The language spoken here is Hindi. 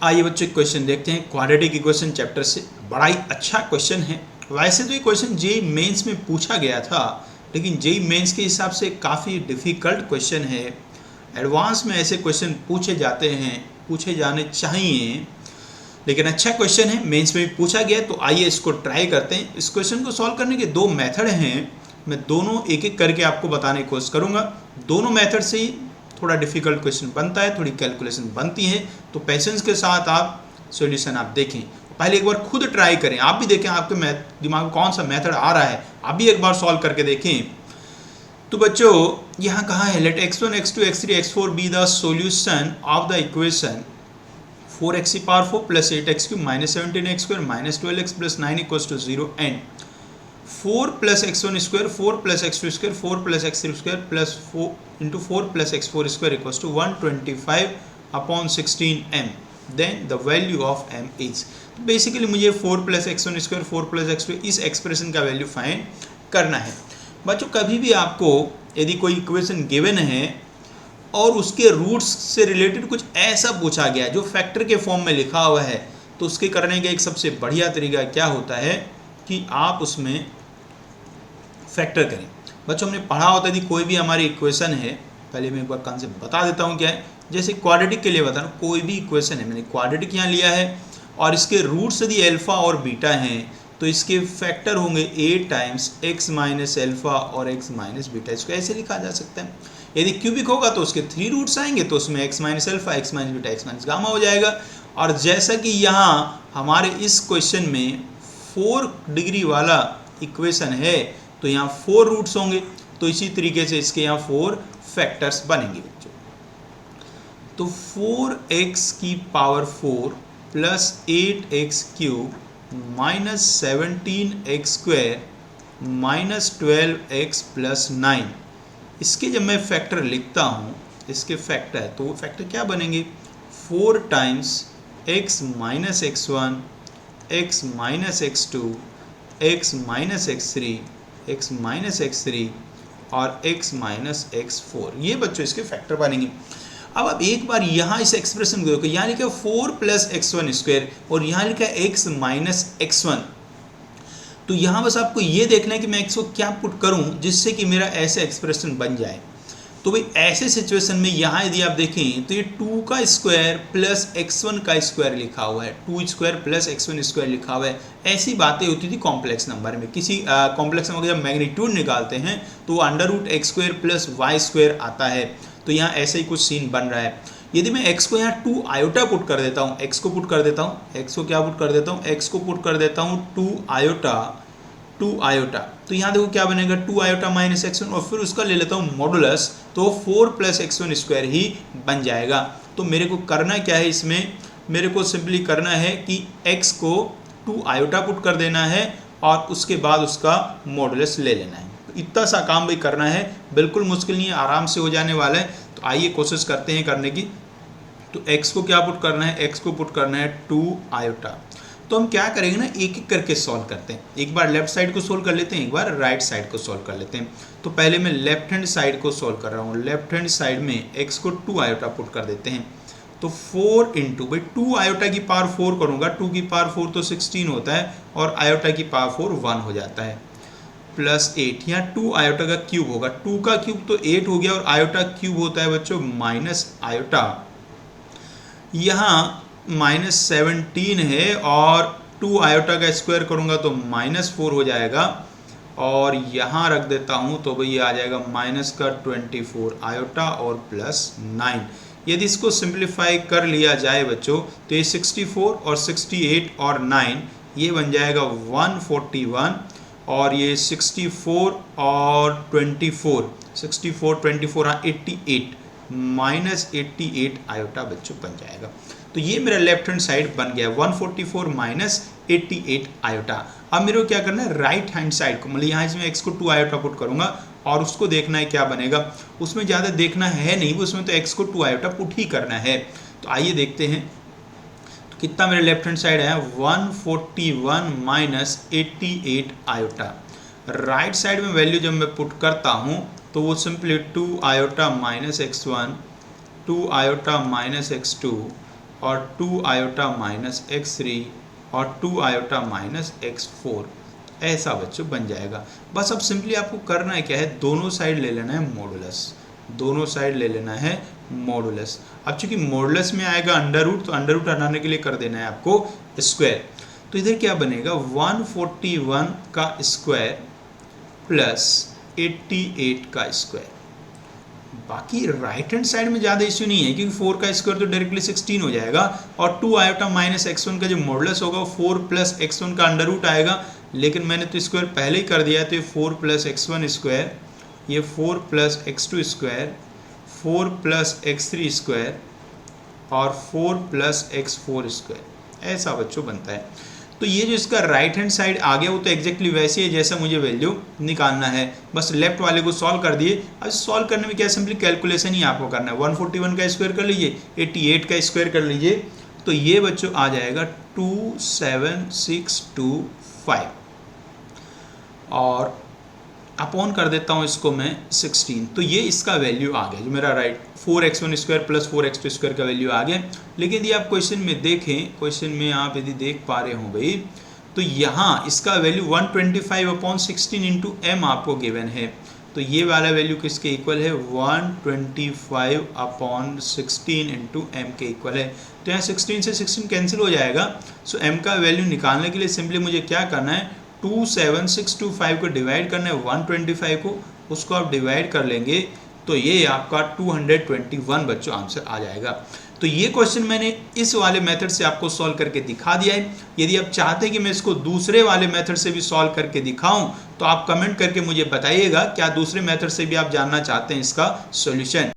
आइए बच्चों क्वेश्चन देखते हैं क्वाड्रेटिक इक्वेशन चैप्टर से। बड़ा ही अच्छा क्वेश्चन है। वैसे तो ये क्वेश्चन जेईई मेंस में पूछा गया था, लेकिन जेईई मेंस के हिसाब से काफ़ी डिफ़िकल्ट क्वेश्चन है। एडवांस में ऐसे क्वेश्चन पूछे जाते हैं, पूछे जाने चाहिए, लेकिन अच्छा क्वेश्चन है, मेंस में भी पूछा गया। तो आइए इसको ट्राई करते हैं। इस क्वेश्चन को सॉल्व करने के दो मेथड हैं, मैं दोनों एक एक करके आपको बताने की कोशिश करूँगा। दोनों मेथड से ही थोड़ा डिफिकल्ट क्वेश्चन बनता है, थोड़ी कैलकुलेशन बनती है, तो पेशेंस के साथ आप सॉल्यूशन आप देखें। पहले एक बार खुद ट्राई करें, आप भी देखें आपके दिमाग में कौन सा मेथड आ रहा है, आप भी एक बार सॉल्व करके देखें। तो बच्चों यहाँ कहा है let x1 x2 x3 x4 be the solution of the equation 4x⁴ plus 8x³ minus 17x² minus 12x plus 9 equals to 0 and 4 plus x1 square 4 plus x2 square 4 plus x3 square plus 4 into 4 plus x4 square equals to 125/16 m। Then the value of m is, basically मुझे 4 plus x1 square 4 plus x2 इस एक्सप्रेशन का वैल्यू फाइंड करना है। बच्चों कभी भी आपको यदि कोई इक्वेशन गिवन है और उसके रूट्स से रिलेटेड कुछ ऐसा पूछा गया जो फैक्टर के फॉर्म में लिखा हुआ है, तो उसके करने का एक सबसे बढ़िया तरीका क्या होता है कि आप उसमें फैक्टर करें। बच्चों हमने पढ़ा होता है कि कोई भी हमारी इक्वेशन है, पहले मैं एक बार कॉन्सेप्ट बता देता हूँ क्या है। जैसे क्वाड्रेटिक के लिए बता रहा हूँ, कोई भी इक्वेशन है, मैंने क्वाड्रेटिक यहाँ लिया है और इसके रूट्स यदि अल्फा और बीटा हैं तो इसके फैक्टर होंगे a times x minus alpha और x माइनस बीटा। इसको ऐसे लिखा जा सकता है। यदि क्यूबिक होगा तो उसके 3 रूट्स आएंगे, तो उसमें x minus alpha x minus beta x minus gamma हो जाएगा। और जैसा कि यहाँ हमारे इस क्वेश्चन में 4 डिग्री वाला इक्वेशन है तो यहाँ 4 रूट्स होंगे, तो इसी तरीके से इसके यहाँ 4 फैक्टर्स बनेंगे बच्चों। तो 4x⁴ plus 8x³ minus 17x² minus 12x plus 9, इसके जब मैं फैक्टर लिखता हूँ, इसके फैक्टर है तो वो फैक्टर क्या बनेंगे 4 times x minus x1 x minus x2 x minus x3 x minus x3 और x माइनस x4, ये बच्चों इसके फैक्टर बनेंगे। अब आप एक बार यहाँ इस एक्सप्रेशन को देखो, यहाँ लिखा है 4 प्लस x1 स्क्वायर और यहाँ लिखा है x माइनस x1। तो यहाँ बस आपको ये देखना है कि मैं x को क्या पुट करूँ जिससे कि मेरा ऐसे एक्सप्रेशन बन जाए। तो भाई ऐसे सिचुएशन में यहाँ यदि आप देखें तो ये 2 का स्क्वायर प्लस x1 का स्क्वायर लिखा हुआ है, 2 स्क्वायर प्लस x1 स्क्वायर लिखा हुआ है। ऐसी बातें होती थी कॉम्प्लेक्स नंबर में। किसी कॉम्प्लेक्स नंबर का जब मैग्नीट्यूड निकालते हैं तो वो √x² प्लस y² आता है। तो यहाँ ऐसे ही कुछ सीन बन रहा है। यदि मैं x को यहाँ 2 आयोटा पुट कर देता हूँ, x को पुट कर देता हूँ, x को क्या पुट कर देता हूँ, x को पुट कर देता हूँ 2 आयोटा, तो यहाँ देखो क्या बनेगा 2 आयोटा माइनस x1 और फिर उसका ले लेता हूँ मॉडुलस, तो 4 प्लस x1 स्क्वायर ही बन जाएगा। तो मेरे को करना क्या है, इसमें मेरे को सिंपली करना है कि x को 2 आयोटा पुट कर देना है और उसके बाद उसका मॉडुलस ले लेना है। तो इतना सा काम भी करना है, बिल्कुल मुश्किल नहीं है, आराम से हो जाने वाला है। तो आइए कोशिश करते हैं करने की। तो x को क्या पुट करना है, x को पुट करना है 2 आयोटा। तो हम क्या करेंगे ना, एक एक करके सॉल्व करते हैं। एक बार लेफ्ट साइड को सॉल्व कर लेते हैं, एक बार राइट साइड को सॉल्व कर लेते हैं। तो पहले मैं लेफ्ट हैंड साइड को सॉल्व कर रहा हूँ। लेफ्ट हैंड साइड में x को 2 आयोटा पुट कर देते हैं। तो 4 इंटू भाई 2 आयोटा की पावर 4 करूँगा, 2 की पावर 4 तो 16 होता है और आयोटा की पावर 4 1 हो जाता है, प्लस 8। यहाँ 2 आयोटा का क्यूब होगा, 2 का क्यूब तो 8 हो गया और आयोटा क्यूब होता है बच्चों माइनस आयोटा। यहाँ माइनस 17 है और 2 आयोटा का स्क्वायर करूँगा तो माइनस 4 हो जाएगा और यहाँ रख देता हूँ तो भाई ये आ जाएगा माइनस का 24 आयोटा और प्लस 9। यदि इसको सिंप्लीफाई कर लिया जाए बच्चों तो ये 64 और 68 और 9 ये बन जाएगा 141 और ये 64 और 24 हाँ 88 माइनस 88 आयोटा बच्चों बन जाएगा। तो ये मेरा लेफ्ट हैंड साइड बन गया 144 माइनस 88 आयोटा। अब मेरे को क्या करना है, राइट हैंड साइड को, मतलब यहाँ इसमें x को 2 आयोटा पुट करूँगा और उसको देखना है क्या बनेगा। उसमें ज़्यादा देखना है नहीं, उसमें तो x को 2 आयोटा पुट ही करना है। तो आइए देखते हैं तो कितना मेरे लेफ्ट हैंड साइड है 141 माइनस 88 आयोटा। राइट साइड में वैल्यू जब मैं पुट करता हूँ तो वो simply 2 iota minus x1 2 iota minus x2 और 2 आयोटा माइनस x3 और 2 आयोटा माइनस x4, ऐसा बच्चों बन जाएगा। बस अब सिंपली आपको करना है क्या है, दोनों साइड ले लेना है मॉडुलस, दोनों साइड ले लेना है मॉडुलस। अब चूंकि मॉडुलस में आएगा अंडर रूट, तो अंडर रूट हटाने के लिए कर देना है आपको स्क्वायर। तो इधर क्या बनेगा, 141 का स्क्वायर प्लस 88 का स्क्वायर। बाकी राइट हैंड साइड में ज़्यादा इश्यू नहीं है, क्योंकि 4 का स्क्वायर तो डायरेक्टली 16 हो जाएगा, और 2 आयोटा माइनस x1 का जो मॉडुलस होगा वो 4 प्लस x1 का अंडर रूट आएगा। लेकिन मैंने तो स्क्वायर पहले ही कर दिया है, तो ये 4 प्लस x1 स्क्वायर, ये 4 plus x2 square, 4 plus x3 square और 4 प्लस x4 स्क्वायर, ऐसा बच्चों बनता है। तो ये जो इसका राइट हैंड साइड आ गया वो तो एग्जैक्टली वैसे ही जैसा मुझे वैल्यू निकालना है, बस लेफ्ट वाले को सॉल्व कर दिए। अब सॉल्व करने में क्या, सिंपली कैलकुलेशन ही आपको करना है। 141 का स्क्वायर कर लीजिए, 88 का स्क्वायर कर लीजिए, तो ये बच्चों आ जाएगा 27625, और अपॉन कर देता हूँ इसको मैं 16, तो ये इसका वैल्यू आ गया जो मेरा right 4x1 square plus 4x2 square का वैल्यू आ गया। लेकिन यदि आप क्वेश्चन में देखें, क्वेश्चन में आप यदि देख पा रहे हो भाई, तो यहाँ इसका वैल्यू 125/16 इंटू एम आपको गिवन है। तो ये वाला वैल्यू किसके इक्वल है, 125/16 इंटू एम के इक्वल है। तो यहाँ 16 से 16 कैंसिल हो जाएगा। सो एम का वैल्यू निकालने के लिए सिंपली मुझे क्या करना है, 27625 को डिवाइड करना है 125 को, उसको आप डिवाइड कर लेंगे तो ये आपका 221 बच्चों आंसर आ जाएगा। तो ये क्वेश्चन मैंने इस वाले मेथड से आपको सॉल्व करके दिखा दिया है। यदि आप चाहते हैं कि मैं इसको दूसरे वाले मेथड से भी सॉल्व करके दिखाऊं, तो आप कमेंट करके मुझे बताइएगा क्या दूसरे मेथड से भी आप जानना चाहते हैं इसका सॉल्यूशन।